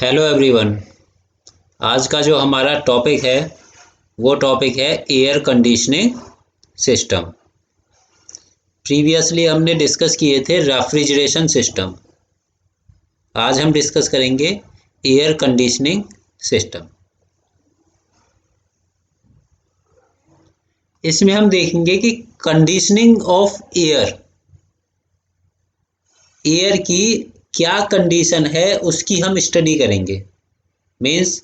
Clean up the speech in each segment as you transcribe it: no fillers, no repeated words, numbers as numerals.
Hello everyone. आज का जो हमारा टॉपिक है वो टॉपिक है एयर कंडीशनिंग सिस्टम। प्रीवियसली हमने डिस्कस किए थे रेफ्रिजरेशन सिस्टम। आज हम डिस्कस करेंगे एयर कंडीशनिंग सिस्टम। इसमें हम देखेंगे कि कंडीशनिंग ऑफ एयर, एयर की क्या कंडीशन है उसकी हम स्टडी करेंगे। मीन्स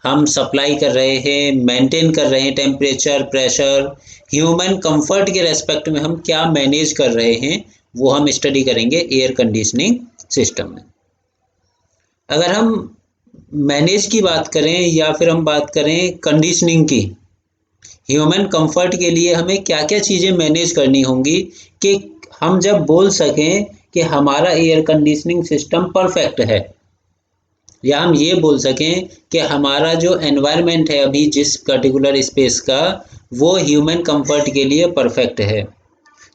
हम सप्लाई कर रहे हैं, मेंटेन कर रहे हैं टेम्परेचर, प्रेशर, ह्यूमन कंफर्ट के रेस्पेक्ट में हम क्या मैनेज कर रहे हैं वो हम स्टडी करेंगे एयर कंडीशनिंग सिस्टम में। अगर हम मैनेज की बात करें या फिर हम बात करें कंडीशनिंग की, ह्यूमन कंफर्ट के लिए हमें क्या क्या चीज़ें मैनेज करनी होंगी कि हम जब बोल सकें कि हमारा एयर कंडीशनिंग सिस्टम परफेक्ट है, या हम ये बोल सकें कि हमारा जो एनवायरनमेंट है अभी जिस पर्टिकुलर स्पेस का, वो ह्यूमन कंफर्ट के लिए परफेक्ट है।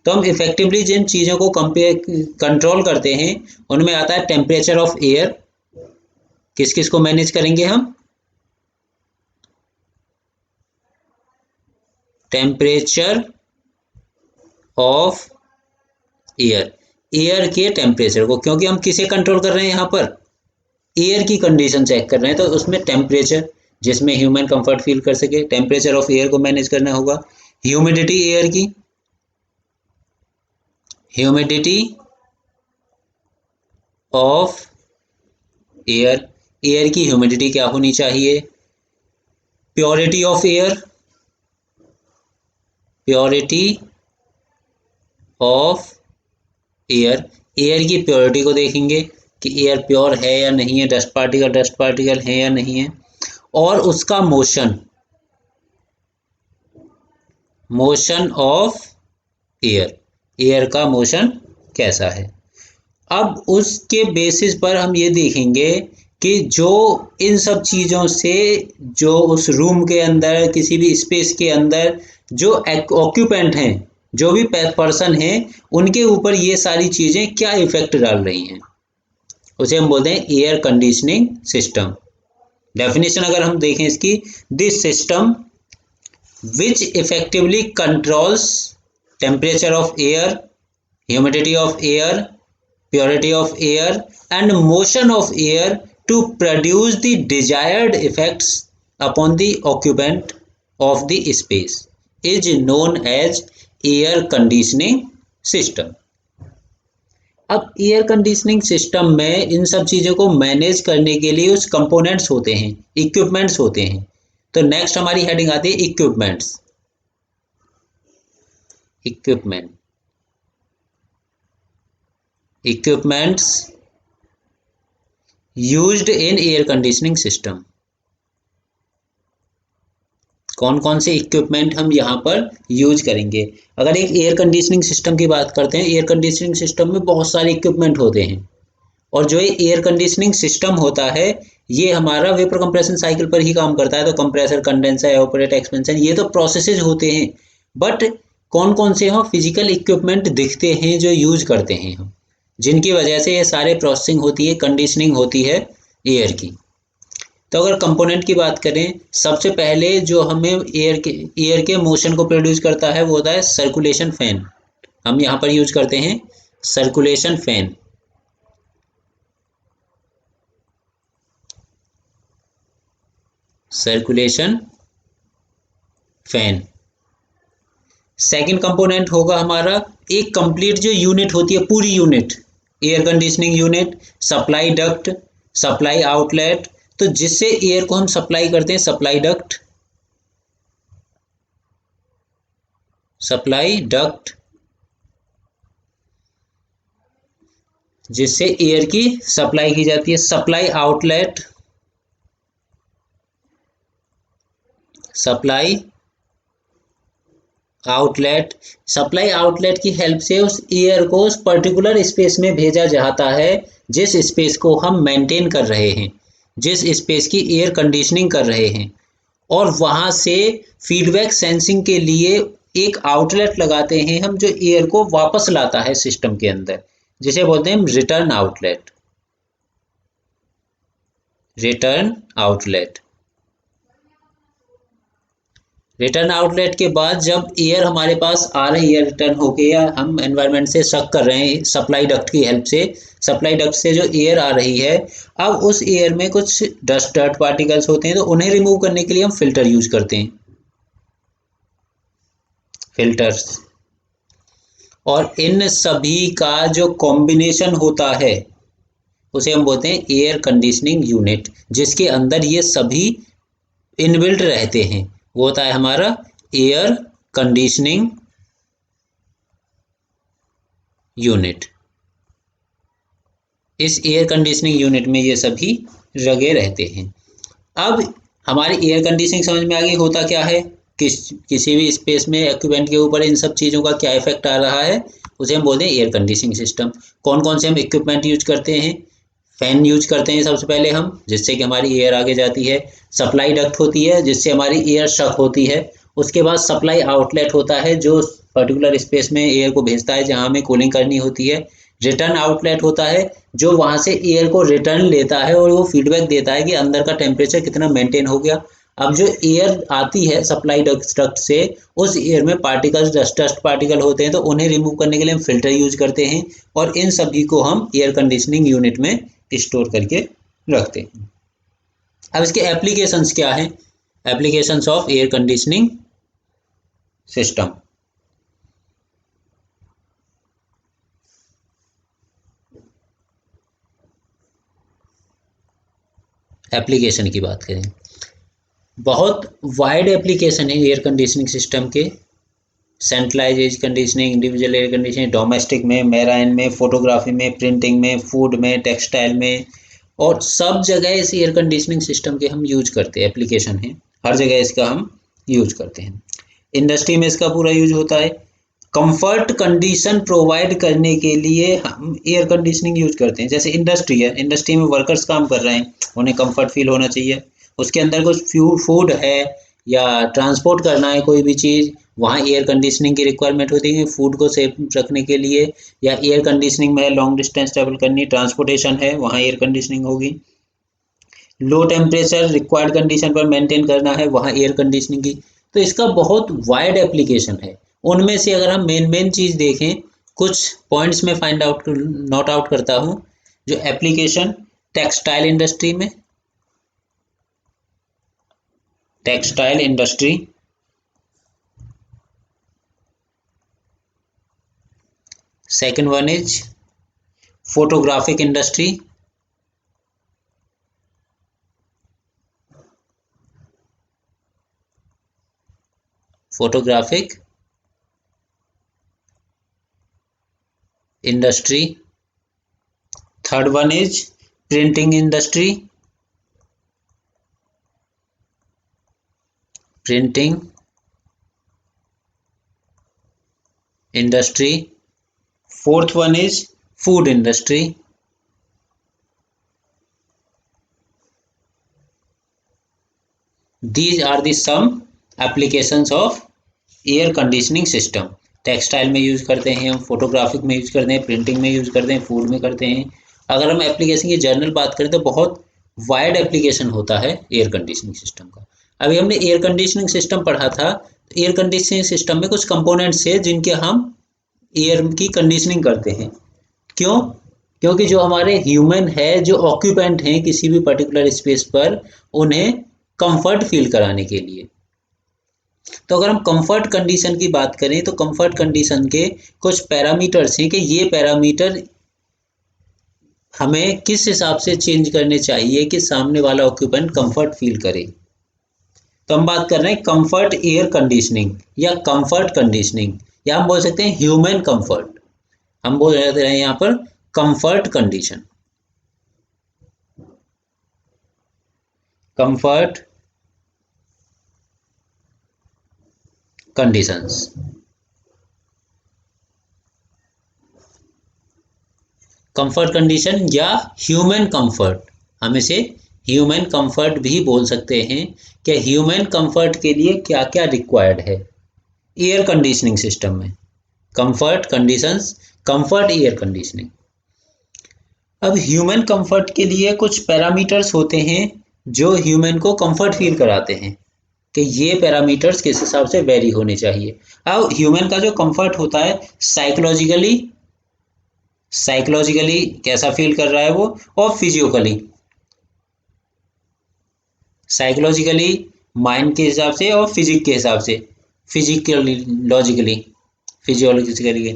तो हम इफ़ेक्टिवली जिन चीज़ों को कंट्रोल करते हैं उनमें आता है टेम्परेचर ऑफ एयर। किस किस को मैनेज करेंगे हम? टेम्परेचर ऑफ एयर, एयर के टेम्परेचर को, क्योंकि हम किसे कंट्रोल कर रहे हैं यहाँ पर, एयर की कंडीशन चेक कर रहे हैं, तो उसमें टेम्परेचर जिसमें ह्यूमन कंफर्ट फील कर सके, टेम्परेचर ऑफ एयर को मैनेज करना होगा। ह्यूमिडिटी एयर की, ह्यूमिडिटी ऑफ एयर, एयर की ह्यूमिडिटी क्या होनी चाहिए। Purity of air, purity of air, air की प्योरिटी को देखेंगे कि एयर प्योर है या नहीं है, डस्ट पार्टिकल है या नहीं है। और उसका motion, motion of air, air का मोशन कैसा है। अब उसके बेसिस पर हम ये देखेंगे कि जो इन सब चीज़ों से, जो उस रूम के अंदर किसी भी स्पेस के अंदर जो ऑक्यूपेंट हैं, जो भी पर्सन हैं, उनके ऊपर ये सारी चीज़ें क्या इफेक्ट डाल रही हैं, उसे हम बोलते हैं एयर कंडीशनिंग सिस्टम। डेफिनेशन अगर हम देखें इसकी, this system which effectively controls temperature of air, humidity of air, purity of air and motion of air to produce the desired effects upon the occupant of the space is known as air conditioning system. अब air conditioning system में इन सब चीज़ों को manage करने के लिए उस components होते हैं, इक्विपमेंट्स होते हैं। तो नेक्स्ट हमारी हेडिंग आती है equipments. Equipment, equipments used in air conditioning system. कौन कौन से इक्विपमेंट हम यहाँ पर यूज करेंगे। अगर एक एयर कंडीशनिंग सिस्टम की बात करते हैं, एयर कंडीशनिंग सिस्टम में बहुत सारे इक्विपमेंट होते हैं, और जो ये एयर कंडीशनिंग सिस्टम होता है ये हमारा वेपर कंप्रेशन साइकिल पर ही काम करता है। तो कंप्रेसर, कंडेंसर, एवापोरेटर, एक्सपेंशन, ये तो प्रोसेसेस होते हैं। बट कौन कौन से हम फिजिकल इक्विपमेंट दिखते हैं जो यूज करते हैं हम, जिनकी वजह से ये सारे प्रोसेसिंग होती है, कंडीशनिंग होती है एयर की। तो अगर कंपोनेंट की बात करें, सबसे पहले जो हमें एयर के मोशन को प्रोड्यूस करता है वो होता है सर्कुलेशन फैन। हम यहाँ पर यूज करते हैं circulation fan. Circulation fan. Second component होगा हमारा, एक कंप्लीट जो यूनिट होती है, पूरी unit, air conditioning unit, supply duct, supply outlet. तो जिससे एयर को हम सप्लाई करते हैं, सप्लाई डक्ट, सप्लाई डक्ट, जिससे एयर की सप्लाई की जाती है। Supply outlet, supply outlet, supply outlet की हेल्प से उस एयर को उस पर्टिकुलर स्पेस में भेजा जाता है जिस स्पेस को हम मेंटेन कर रहे हैं, जिस स्पेस की एयर कंडीशनिंग कर रहे हैं। और वहाँ से फीडबैक सेंसिंग के लिए एक आउटलेट लगाते हैं हम, जो एयर को वापस लाता है सिस्टम के अंदर, जिसे बोलते हैं return outlet. Return outlet. Return outlet के बाद जब एयर हमारे पास आ रही है रिटर्न होके, या हम एनवायरनमेंट से सक कर रहे हैं सप्लाई डक्ट की हेल्प से, सप्लाई डक्ट से जो एयर आ रही है, अब उस एयर में कुछ डर्ट पार्टिकल्स होते हैं, तो उन्हें रिमूव करने के लिए हम फिल्टर यूज करते हैं, फिल्टर्स। और इन सभी का जो कॉम्बिनेशन होता है उसे हम बोलते हैं एयर कंडीशनिंग यूनिट, जिसके अंदर ये सभी इनबिल्ट रहते हैं। वो होता है हमारा एयर कंडीशनिंग यूनिट। इस एयर कंडीशनिंग यूनिट में ये सभी लगे रहते हैं। अब हमारी एयर कंडीशनिंग समझ में आ गई, होता क्या है, किसी भी स्पेस में इक्विपमेंट के ऊपर इन सब चीज़ों का क्या इफेक्ट आ रहा है, उसे हम बोलते हैं एयर कंडीशनिंग सिस्टम। कौन कौन से हम इक्विपमेंट यूज करते हैं? फैन यूज करते हैं सबसे पहले हम, जिससे कि हमारी एयर आगे जाती है। सप्लाई डक्ट होती है जिससे हमारी एयर शक होती है। उसके बाद सप्लाई आउटलेट होता है जो पर्टिकुलर स्पेस में एयर को भेजता है जहाँ हमें कूलिंग करनी होती है। रिटर्न आउटलेट होता है जो वहाँ से एयर को रिटर्न लेता है और वो फीडबैक देता है कि अंदर का टेम्परेचर कितना मेंटेन हो गया। अब जो एयर आती है सप्लाई डक्ट से, उस एयर में पार्टिकल्स, डस्ट पार्टिकल होते हैं, तो उन्हें रिमूव करने के लिए हम फिल्टर यूज करते हैं, और इन सभी को हम एयर कंडीशनिंग यूनिट में स्टोर करके रखते हैं। अब इसके एप्लीकेशंस क्या हैं? Applications of air conditioning system. Application की बात करें, बहुत वाइड एप्लीकेशन है एयर कंडीशनिंग सिस्टम के। Centralised air conditioning, individual air conditioning, domestic में, मैराइन में, फोटोग्राफी में, प्रिंटिंग में, फूड में, टेक्सटाइल में, और सब जगह इस एयर कंडीशनिंग सिस्टम के हम यूज करते हैं। एप्लीकेशन है, हर जगह इसका हम यूज करते हैं। इंडस्ट्री में इसका पूरा यूज होता है। कंफर्ट कंडीशन प्रोवाइड करने के लिए हम एयर कंडीशनिंग यूज करते हैं। जैसे इंडस्ट्री है, इंडस्ट्री में वर्कर्स काम कर रहे हैं, उन्हें कंफर्ट फील होना चाहिए। उसके अंदर कुछ फूड है या ट्रांसपोर्ट करना है कोई भी चीज़, वहाँ एयर कंडीशनिंग की रिक्वायरमेंट होती है फूड को सेफ रखने के लिए। या एयर कंडीशनिंग में लॉन्ग डिस्टेंस ट्रेवल करनी, ट्रांसपोर्टेशन है, वहाँ एयर कंडीशनिंग होगी। लो टेम्परेचर रिक्वायर्ड कंडीशन पर मेंटेन करना है, वहाँ एयर कंडीशनिंग की। तो इसका बहुत वाइड एप्लीकेशन है। उनमें से अगर हम मेन चीज़ देखें, कुछ पॉइंट्स में फाइंड आउट नोट आउट करता हूँ। जो एप्लीकेशन टेक्सटाइल इंडस्ट्री में, textile industry, second one is photographic industry, photographic industry, third one is printing industry, printing industry, fourth one is food industry. These are the some applications of air conditioning system. Textile में use करते हैं हम, photographic में use करते हैं, printing में use करते हैं, फूड में करते हैं। अगर हम एप्लीकेशन की जनरल बात करें तो बहुत वाइड एप्लीकेशन होता है एयर कंडीशनिंग सिस्टम का। अभी हमने एयर कंडीशनिंग सिस्टम पढ़ा था, तो एयर कंडीशनिंग सिस्टम में कुछ कंपोनेंट्स है जिनके हम एयर की कंडीशनिंग करते हैं। क्यों? क्योंकि जो हमारे ह्यूमन है, जो ऑक्यूपेंट हैं किसी भी पर्टिकुलर स्पेस पर, उन्हें कंफर्ट फील कराने के लिए। तो अगर हम कंफर्ट कंडीशन की बात करें तो कंफर्ट कंडीशन के कुछ पैरामीटर्स हैं कि ये पैरामीटर हमें किस हिसाब से चेंज करने चाहिए कि सामने वाला ऑक्यूपेंट कंफर्ट फील करे। तो हम बात कर रहे हैं कंफर्ट एयर कंडीशनिंग या कंफर्ट कंडीशनिंग, या हम बोल सकते हैं ह्यूमन कंफर्ट। हम बोल रहे हैं यहाँ पर comfort condition, comfort conditions. Comfort condition या ह्यूमन कंफर्ट, हम इसे ह्यूमन कंफर्ट भी बोल सकते हैं कि ह्यूमन कंफर्ट के लिए क्या क्या रिक्वायर्ड है एयर कंडीशनिंग सिस्टम में। Comfort conditions, comfort air conditioning. अब ह्यूमन कंफर्ट के लिए कुछ पैरामीटर्स होते हैं जो ह्यूमन को कंफर्ट फील कराते हैं कि ये पैरामीटर्स किस हिसाब से वेरी होने चाहिए। अब ह्यूमन का जो कंफर्ट होता है साइकोलॉजिकली, कैसा फील कर रहा है वो, और साइकोलॉजिकली माइंड के हिसाब से और फिजिक के हिसाब से, फिजिकली लॉजिकली फिजियोलॉजिकली।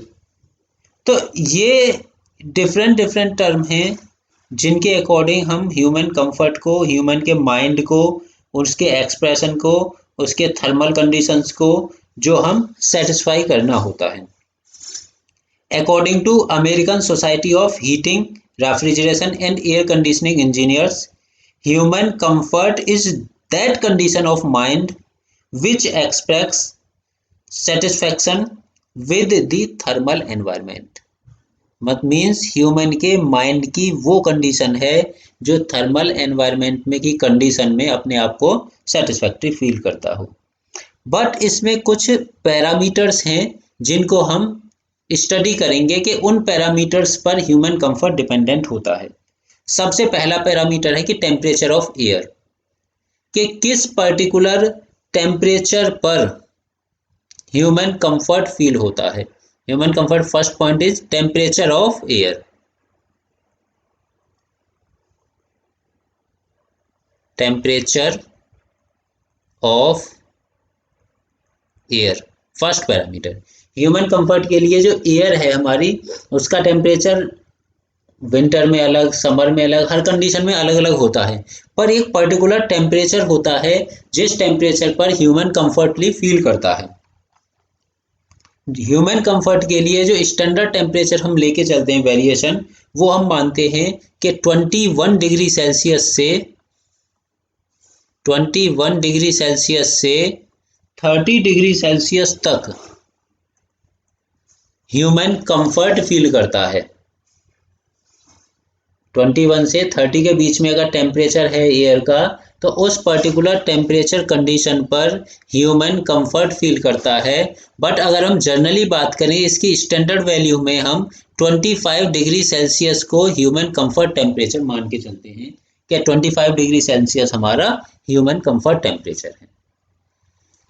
तो ये डिफरेंट डिफरेंट टर्म हैं जिनके अकॉर्डिंग हम ह्यूमन कंफर्ट को, ह्यूमन के माइंड को, उसके एक्सप्रेशन को, उसके थर्मल कंडीशंस को जो हम सेटिस्फाई करना होता है। According to American Society of Heating, Refrigeration and Air Conditioning Engineers, human comfort is that condition of mind which express satisfaction with the thermal environment। मत मीन्स ह्यूमन के माइंड की वो कंडीशन है जो थर्मल एनवायरनमेंट में की condition में अपने आप को सेटिस्फैक्ट्री फील करता हो। बट इसमें कुछ पैरामीटर्स हैं जिनको हम स्टडी करेंगे कि उन पैरामीटर्स पर ह्यूमन कंफर्ट डिपेंडेंट होता है। सबसे पहला पैरामीटर है कि टेम्परेचर ऑफ एयर, कि किस पर्टिकुलर टेम्परेचर पर ह्यूमन कंफर्ट फील होता है। Human comfort first point is temperature of air. Temperature of air first parameter. Human comfort के लिए जो एयर है हमारी, उसका टेम्परेचर विंटर में अलग, समर में अलग, हर कंडीशन में अलग अलग होता है, पर एक पर्टिकुलर टेम्परेचर होता है जिस टेम्परेचर पर ह्यूमन कंफर्टली फील करता है। ह्यूमन कंफर्ट के लिए जो स्टैंडर्ड टेम्परेचर हम लेके चलते हैं वेरिएशन, वो हम मानते हैं कि 21 डिग्री सेल्सियस से 30 डिग्री सेल्सियस तक ह्यूमन कंफर्ट फील करता है। 21 से 30 के बीच में अगर टेम्परेचर है एयर का, तो उस पर्टिकुलर टेम्परेचर कंडीशन पर ह्यूमन कंफर्ट फील करता है। बट अगर हम जनरली बात करें, इसकी स्टैंडर्ड वैल्यू में हम 25 डिग्री सेल्सियस को ह्यूमन कंफर्ट टेम्परेचर मान के चलते हैं कि 25 डिग्री सेल्सियस हमारा ह्यूमन कंफर्ट टेम्परेचर है।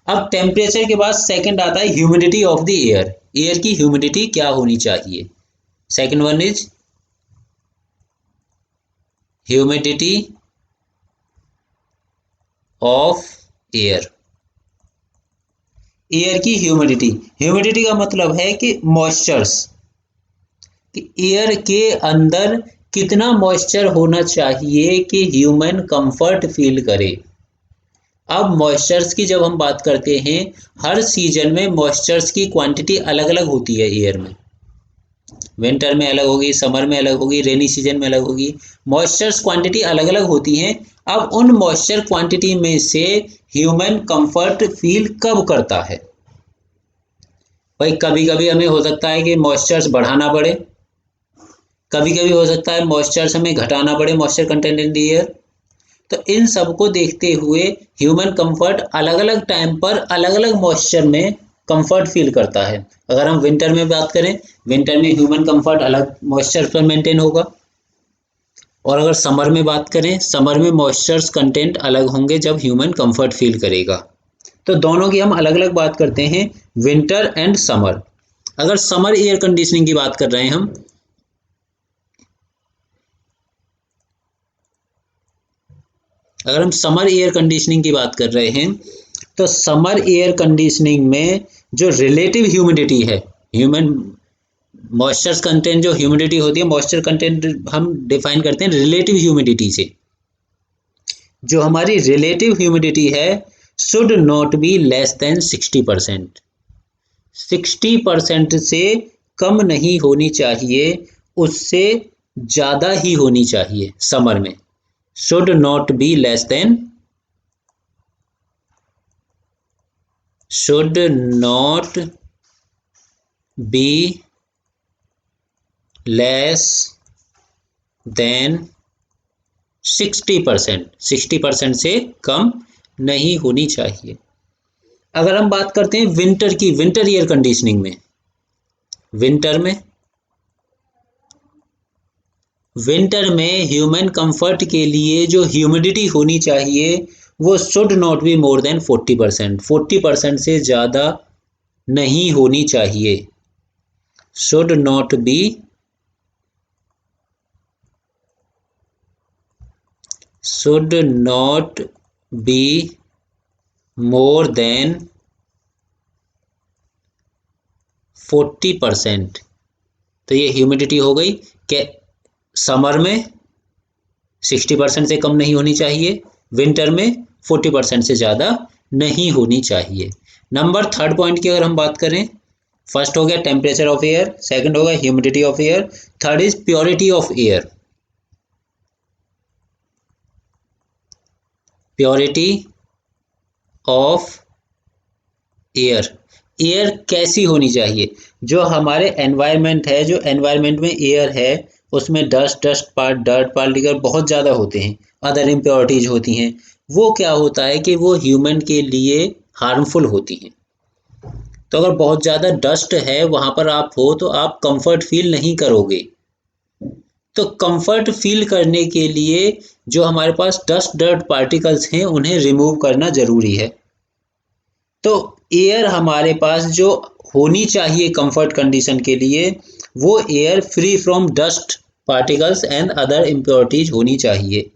अब टेम्परेचर के बाद सेकंड आता है humidity of the air. Air की ह्यूमिडिटी क्या होनी चाहिए। Second one is humidity of air. Air की ह्यूमिडिटी का मतलब है कि मॉइस्चर्स, कि एयर के अंदर कितना मॉइस्चर होना चाहिए कि ह्यूमन कंफर्ट फील करे। अब मॉइस्चर्स की जब हम बात करते हैं, हर सीजन में मॉइस्चर्स की क्वांटिटी अलग अलग होती है एयर में। विंटर में अलग होगी, समर में अलग होगी, रेनी सीजन में अलग होगी, मॉइस्चर्स क्वांटिटी अलग अलग होती हैं। अब उन मॉइस्चर क्वांटिटी में से ह्यूमन कंफर्ट फील कब करता है। भाई कभी कभी हमें हो सकता है कि मॉइस्चर्स बढ़ाना पड़े, कभी कभी हो सकता है मॉइस्चर्स हमें घटाना पड़े, moisture content in the air. तो इन सब को देखते हुए ह्यूमन कंफर्ट अलग अलग टाइम पर अलग अलग मॉइस्चर में कंफर्ट फील करता है। अगर हम विंटर में बात करें, विंटर में ह्यूमन कंफर्ट अलग मॉइस्चर पर मेंटेन होगा, और अगर समर में बात करें, समर में मॉइस्चर्स कंटेंट अलग होंगे जब ह्यूमन कंफर्ट फील करेगा। तो दोनों की हम अलग अलग बात करते हैं, विंटर एंड समर। अगर समर एयर कंडीशनिंग की बात कर रहे हैं हम, अगर हम समर एयर कंडीशनिंग की बात कर रहे हैं, तो समर एयर कंडीशनिंग में जो रिलेटिव ह्यूमिडिटी है, ह्यूमन मॉइस्चर कंटेंट, जो ह्यूमिडिटी होती है, मॉइस्चर कंटेंट हम डिफाइन करते हैं रिलेटिव ह्यूमिडिटी से। जो हमारी रिलेटिव ह्यूमिडिटी है should not be less than 60%। 60% से कम नहीं होनी चाहिए, उससे ज़्यादा ही होनी चाहिए समर में। should not be less than should not be less than 60%। 60% से कम नहीं होनी चाहिए। अगर हम बात करते हैं विंटर की, विंटर एयर कंडीशनिंग में, विंटर में विंटर में ह्यूमन कंफर्ट के लिए जो ह्यूमिडिटी होनी चाहिए वो should not be more than 40%। 40% से ज़्यादा नहीं होनी चाहिए। Should not be more than 40%। तो ये ह्यूमिडिटी हो गई कि समर में 60% से कम नहीं होनी चाहिए, विंटर में 40% से ज़्यादा नहीं होनी चाहिए। नंबर थर्ड पॉइंट की अगर हम बात करें, फर्स्ट हो गया टेम्परेचर ऑफ एयर, सेकंड हो गया humidity of air, third is purity of air. Purity of air, air कैसी होनी चाहिए? जो हमारे एनवायरनमेंट है, जो एनवायरनमेंट में एयर है उसमें डस्ट डर्ट पार्टिकल बहुत ज़्यादा होते हैं, अदर इम्प्योरिटीज होती हैं, वो क्या होता है कि वो ह्यूमन के लिए हार्मफुल होती हैं। तो अगर बहुत ज़्यादा डस्ट है वहाँ पर आप हो तो आप कंफर्ट फील नहीं करोगे। तो कंफर्ट फील करने के लिए जो हमारे पास डस्ट डर्ट पार्टिकल्स हैं उन्हें रिमूव करना ज़रूरी है। तो एयर हमारे पास जो होनी चाहिए कंफर्ट कंडीशन के लिए, वो air free from dust particles and other impurities होनी चाहिए।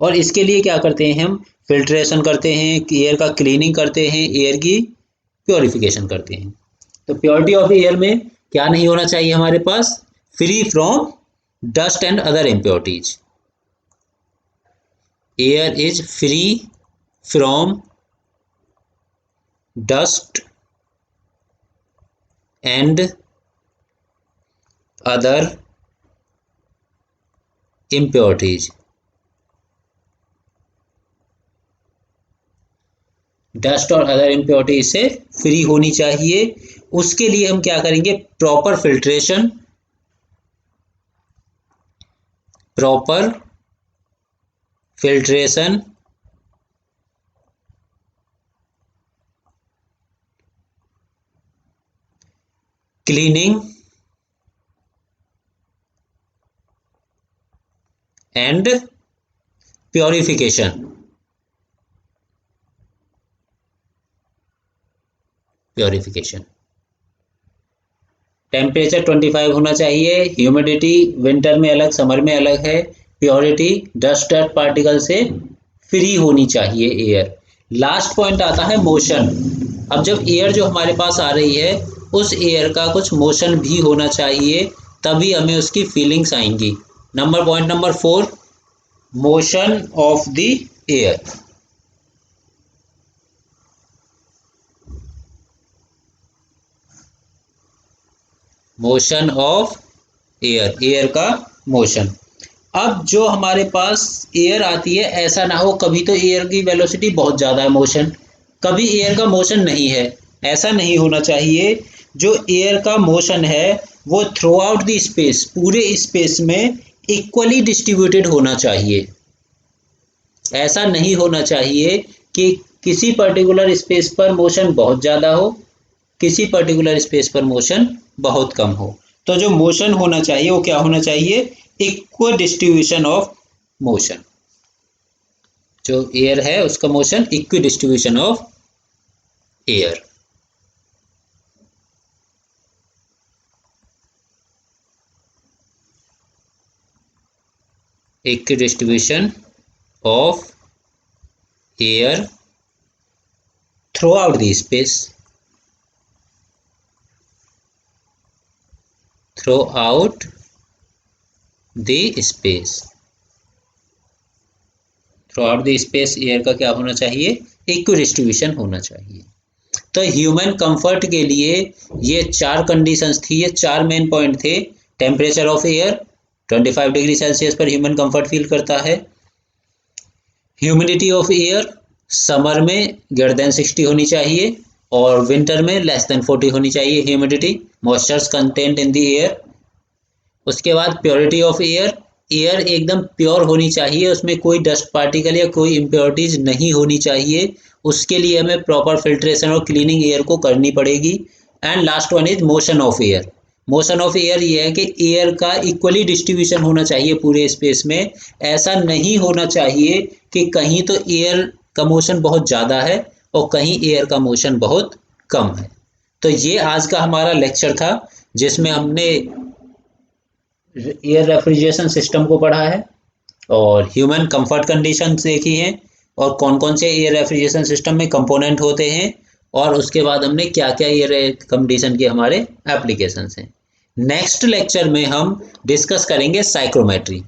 और इसके लिए क्या करते हैं हम? फिल्ट्रेशन करते हैं, एयर का क्लीनिंग करते हैं, एयर की प्योरिफिकेशन करते हैं। तो प्योरिटी ऑफ एयर में क्या नहीं होना चाहिए हमारे पास? Free from dust and other impurities. Air is free from dust and other impurities। Dust और अदर इम्प्योरिटीज से फ्री होनी चाहिए। उसके लिए हम क्या करेंगे? Proper filtration, cleaning and purification. Temperature 25 होना चाहिए, ह्यूमिडिटी विंटर में अलग समर में अलग है, प्योरिटी डस्ट डर्ट पार्टिकल से फ्री होनी चाहिए एयर। लास्ट पॉइंट आता है मोशन। अब जब एयर जो हमारे पास आ रही है उस एयर का कुछ मोशन भी होना चाहिए, तभी हमें उसकी फीलिंग्स आएंगी। Point number 4, motion of the air. Motion of air, air का मोशन। अब जो हमारे पास एयर आती है, ऐसा ना हो कभी तो एयर की वेलोसिटी बहुत ज़्यादा है, मोशन, कभी एयर का मोशन नहीं है, ऐसा नहीं होना चाहिए। जो एयर का मोशन है वो थ्रू आउट द स्पेस, पूरे स्पेस में इक्वली डिस्ट्रीब्यूटेड होना चाहिए। ऐसा नहीं होना चाहिए कि किसी पर्टिकुलर स्पेस पर मोशन बहुत ज़्यादा हो, किसी पर्टिकुलर स्पेस पर मोशन बहुत कम हो। तो जो मोशन होना चाहिए वो क्या होना चाहिए? Equal distribution of motion. जो एयर है उसका motion equal distribution of air. Equal distribution of air through out the space, through out the space. Through out the space air का क्या होना चाहिए? इक्वल डिस्ट्रीब्यूशन होना चाहिए। तो ह्यूमन कंफर्ट के लिए ये 4 कंडीशंस थी, ये 4 मेन पॉइंट थे। Temperature of air 25 degree Celsius पर ह्यूमन कंफर्ट फील करता है। ह्यूमिडिटी ऑफ एयर समर में ग्रेटर देन 60 होनी चाहिए और विंटर में लेस देन 40 होनी चाहिए humidity, moistures content in the air. उसके बाद प्योरिटी ऑफ एयर, एयर एकदम प्योर होनी चाहिए, उसमें कोई डस्ट पार्टिकल या कोई इम्प्योरिटीज नहीं होनी चाहिए। उसके लिए हमें प्रॉपर फिल्ट्रेशन और क्लीनिंग एयर को करनी पड़ेगी। And last one is motion of air. Motion of air ये है कि एयर का इक्वली डिस्ट्रीब्यूशन होना चाहिए पूरे स्पेस में। ऐसा नहीं होना चाहिए कि कहीं तो एयर का मोशन बहुत ज़्यादा है और कहीं एयर का मोशन बहुत कम है। तो ये आज का हमारा लेक्चर था जिसमें हमने एयर रेफ्रिजरेशन सिस्टम को पढ़ा है और ह्यूमन कंफर्ट कंडीशंस देखी हैं और कौन कौन से एयर रेफ्रिजरेशन सिस्टम में कंपोनेंट होते हैं और उसके बाद हमने क्या क्या एयर कंडीशन के हमारे एप्लीकेशंस हैं। नेक्स्ट लेक्चर में हम डिस्कस करेंगे साइक्रोमेट्री,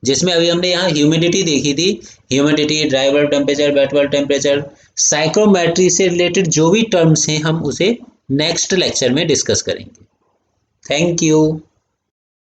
जिसमें अभी हमने यहाँ ह्यूमिडिटी देखी थी, humidity, dry bulb temperature, wet bulb temperature. Psychrometry से रिलेटेड जो भी टर्म्स हैं हम उसे नेक्स्ट लेक्चर में डिस्कस करेंगे। Thank you.